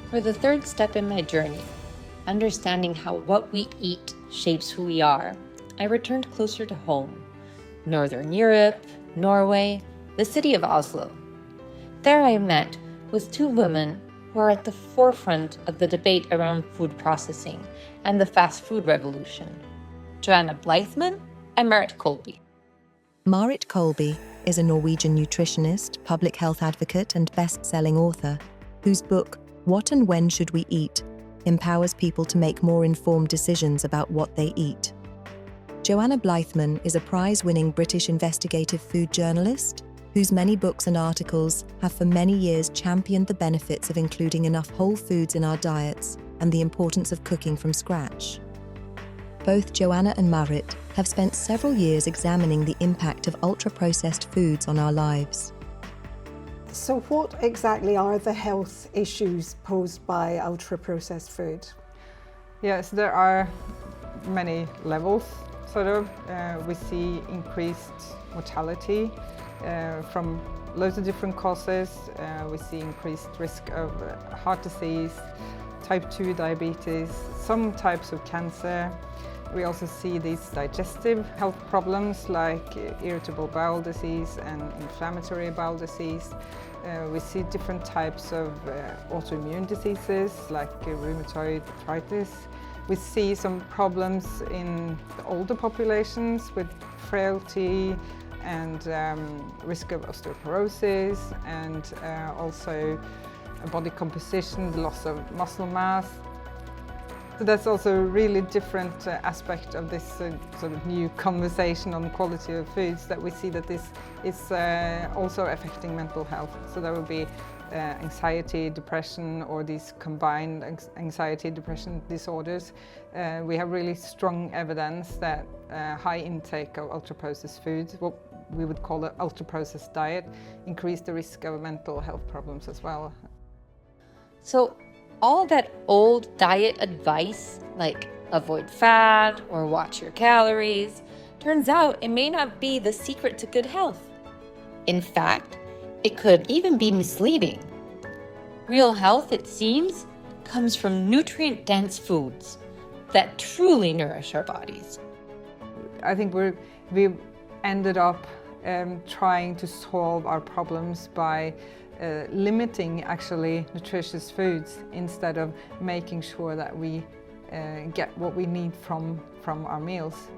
For the third step in my journey, understanding how what we eat shapes who we are, I returned closer to home, Northern Europe, Norway, the city of Oslo. There I met with two women who are at the forefront of the debate around food processing and the fast food revolution, Joanna Blythman and Marit Kolby. Marit Kolby is a Norwegian nutritionist, public health advocate, and best-selling author whose book, What and When Should We Eat?, empowers people to make more informed decisions about what they eat. Joanna Blythman is a prize-winning British investigative food journalist whose many books and articles have for many years championed the benefits of including enough whole foods in our diets and the importance of cooking from scratch. Both Joanna and Marit have spent several years examining the impact of ultra-processed foods on our lives. So what exactly are the health issues posed by ultra-processed food? Yes, there are many levels, we see increased mortality from loads of different causes. We see increased risk of heart disease, type 2 diabetes, some types of cancer. We also see these digestive health problems like irritable bowel disease and inflammatory bowel disease. We see different types of autoimmune diseases like rheumatoid, arthritis. We see some problems in the older populations with frailty and risk of osteoporosis, and also body composition, the loss of muscle mass. So that's also a really different aspect of this sort of new conversation on quality of foods, that we see that this is also affecting mental health. So there will be anxiety, depression, or these combined anxiety, depression disorders. We have really strong evidence that high intake of ultra-processed foods, what we would call an ultra-processed diet, increase the risk of mental health problems as well. So all that old diet advice, like avoid fat or watch your calories, turns out it may not be the secret to good health. In fact, it could even be misleading. Real health, it seems, comes from nutrient-dense foods that truly nourish our bodies. I think we've ended up trying to solve our problems by limiting actually nutritious foods instead of making sure that we get what we need from our meals.